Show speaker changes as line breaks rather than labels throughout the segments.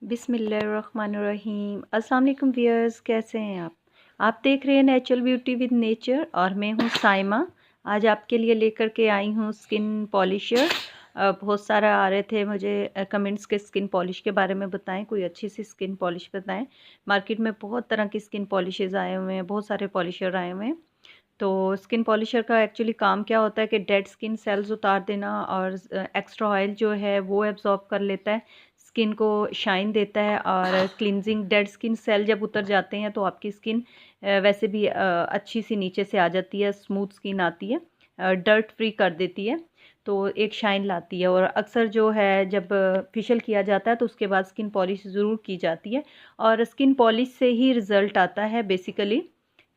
बिस्मिल्लाहिर्रहमानिर्रहीम। अस्सलाम वालेकुम व्यूअर्स, कैसे हैं आप देख रहे हैं नेचुरल ब्यूटी विद नेचर और मैं हूं साइमा। आज आपके लिए लेकर के आई हूं स्किन पॉलिशर। बहुत सारा आ रहे थे मुझे कमेंट्स के स्किन पॉलिश के बारे में बताएं, कोई अच्छी सी स्किन पॉलिश बताएं। मार्केट में बहुत तरह की स्किन पॉलिशेज़ आए हुए हैं, बहुत सारे पॉलिशर आए हुए हैं। तो स्किन पॉलिशर का एक्चुअली काम क्या होता है कि डेड स्किन सेल्स उतार देना और एक्स्ट्रा ऑयल जो है वो एब्जॉर्ब कर लेता है, स्किन को शाइन देता है और क्लिनजिंग। डेड स्किन सेल जब उतर जाते हैं तो आपकी स्किन वैसे भी अच्छी सी नीचे से आ जाती है, स्मूथ स्किन आती है, डर्ट फ्री कर देती है, तो एक शाइन लाती है। और अक्सर जो है जब फेशियल किया जाता है तो उसके बाद स्किन पॉलिश ज़रूर की जाती है और स्किन पॉलिश से ही रिज़ल्ट आता है बेसिकली।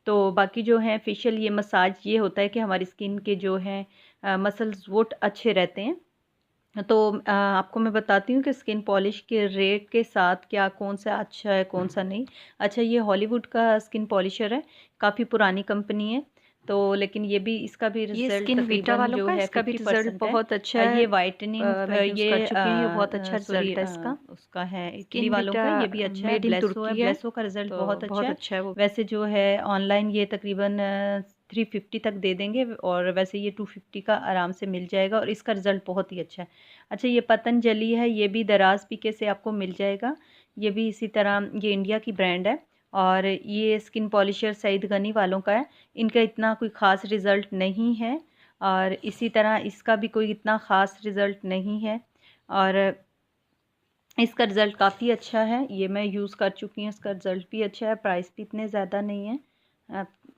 तो बाकी जो है फेशियल ये मसाज ये होता है कि हमारी स्किन के जो हैं मसल्स वो अच्छे रहते हैं। तो आपको मैं बताती हूँ कि स्किन पॉलिश के रेट के साथ क्या कौन सा अच्छा है कौन सा नहीं। अच्छा, ये हॉलीवुड का स्किन पॉलिशर है, काफ़ी पुरानी कंपनी है। तो लेकिन ये भी इसका भी
ये
रिज़ल्ट
स्किन वीटा
तकरीबन
वालों
जो
का,
है
इसका भी रिज़ल्ट
50% है।
बहुत अच्छा है।
ये वाइटनिंग
मैं यूज़ कर
ये
चुकी हूँ, ये बहुत अच्छा
सॉरी
रिज़ल्ट है इसका।
उसका है इटली
स्किन
वालों
वीटा
का, ये भी अच्छा है।
मेड इन
ब्लेसो है,
तुर्की है,
ब्लेसो का रिज़ल्ट
तो
बहुत अच्छा
बहुत
है।
अच्छा है वो।
वैसे जो है ऑनलाइन ये तकरीबन 350 तक दे देंगे और वैसे ये 250 का आराम से मिल जाएगा और इसका रिज़ल्ट बहुत ही अच्छा है। अच्छा, ये पतंजलि है, ये भी दराज पीके से आपको मिल जाएगा। ये भी इसी तरह ये इंडिया की ब्रांड है और ये स्किन पॉलिशर सईद गनी वालों का है। इनका इतना कोई ख़ास रिज़ल्ट नहीं है और इसी तरह इसका भी कोई इतना ख़ास रिज़ल्ट नहीं है और इसका रिज़ल्ट काफ़ी अच्छा है। ये मैं यूज़ कर चुकी हूँ, इसका रिज़ल्ट भी अच्छा है, प्राइस भी इतने ज़्यादा नहीं है।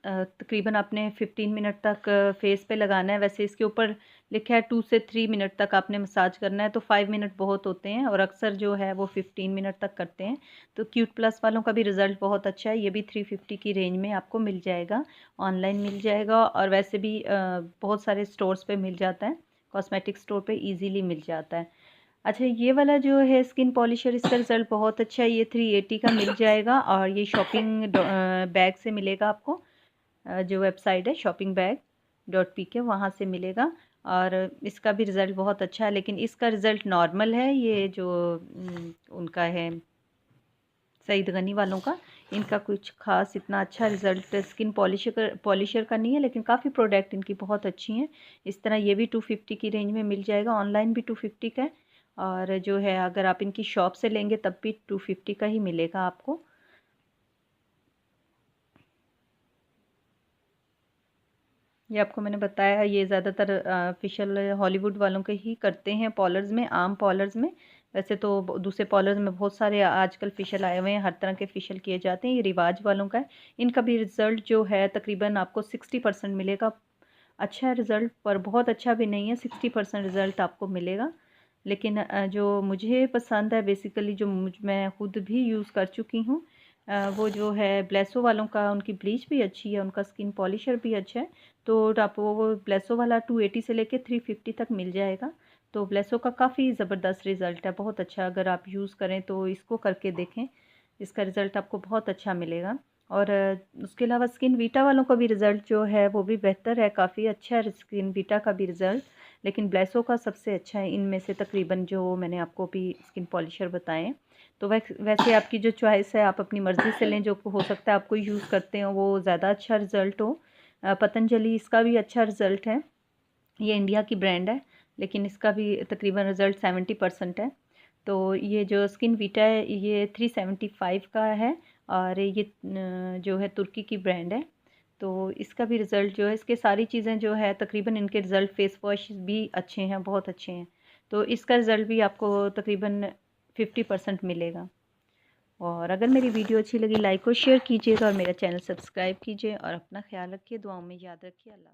तकरीबन आपने 15 मिनट तक फेस पे लगाना है। वैसे इसके ऊपर लिखा है 2 से 3 मिनट तक आपने मसाज करना है, तो 5 मिनट बहुत होते हैं और अक्सर जो है वो 15 मिनट तक करते हैं। तो क्यूट प्लस वालों का भी रिज़ल्ट बहुत अच्छा है। ये भी 350 की रेंज में आपको मिल जाएगा, ऑनलाइन मिल जाएगा और वैसे भी बहुत सारे स्टोर्स पे मिल जाता है, कॉस्मेटिक स्टोर पे ईज़िली मिल जाता है। अच्छा, ये वाला जो है स्किन पॉलिशर, इसका रिज़ल्ट बहुत अच्छा है। ये 380 का मिल जाएगा और ये शॉपिंग बैग से मिलेगा आपको। जो वेबसाइट है शॉपिंग बैग .pk, वहाँ से मिलेगा और इसका भी रिज़ल्ट बहुत अच्छा है। लेकिन इसका रिज़ल्ट नॉर्मल है, ये जो उनका है सईद गनी वालों का, इनका कुछ ख़ास इतना अच्छा रिज़ल्ट स्किन पॉलिशर का नहीं है, लेकिन काफ़ी प्रोडक्ट इनकी बहुत अच्छी हैं। इस तरह ये भी 250 की रेंज में मिल जाएगा, ऑनलाइन भी 250 का है और जो है अगर आप इनकी शॉप से लेंगे तब भी 250 का ही मिलेगा आपको। ये आपको मैंने बताया, ये ज़्यादातर फेशियल हॉलीवुड वालों के ही करते हैं पॉलर्स में, आम पॉलर्स में। वैसे तो दूसरे पॉलर्स में बहुत सारे आजकल फेशियल आए हुए हैं, हर तरह के फेशियल किए जाते हैं। ये रिवाज वालों का है, इनका भी रिज़ल्ट जो है तकरीबन आपको 60% मिलेगा। अच्छा है रिज़ल्ट, पर बहुत अच्छा भी नहीं है, 60% रिज़ल्ट आपको मिलेगा। लेकिन जो मुझे पसंद है बेसिकली, जो मैं खुद भी यूज़ कर चुकी हूँ, वो जो है ब्लेसो वालों का, उनकी ब्लीच भी अच्छी है, उनका स्किन पॉलिशर भी अच्छा है। तो आपको वो ब्लेसो वाला 280 से लेके 350 तक मिल जाएगा। तो ब्लेसो का काफ़ी ज़बरदस्त रिज़ल्ट है, बहुत अच्छा। अगर आप यूज़ करें तो इसको करके देखें, इसका रिज़ल्ट आपको बहुत अच्छा मिलेगा। और उसके अलावा स्किन वीटा वालों का भी रिज़ल्ट जो है वो भी बेहतर है, काफ़ी अच्छा है स्किन वीटा का भी रिज़ल्ट। लेकिन ब्लेसो का सबसे अच्छा है इनमें से तकरीबन जो मैंने आपको भी स्किन पॉलिशर बताए हैं। तो वैसे आपकी जो चॉइस है, आप अपनी मर्ज़ी से लें, जो हो सकता है आपको यूज़ करते हो वो ज़्यादा अच्छा रिज़ल्ट हो। पतंजलि, इसका भी अच्छा रिज़ल्ट है, ये इंडिया की ब्रांड है, लेकिन इसका भी तकरीबन रिज़ल्ट 70% है। तो ये जो स्किन वीटा है ये 375 का है और ये जो है तुर्की की ब्रांड है। तो इसका भी रिज़ल्ट जो है, इसके सारी चीज़ें जो है तकरीबन इनके रिज़ल्ट, फेस वॉश भी अच्छे हैं, बहुत अच्छे हैं। तो इसका रिज़ल्ट भी आपको तकरीबन 50% मिलेगा। और अगर मेरी वीडियो अच्छी लगी, लाइक और शेयर कीजिएगा और मेरा चैनल सब्सक्राइब कीजिए और अपना ख्याल रखिए, दुआओं में याद रखिए। अल्लाह।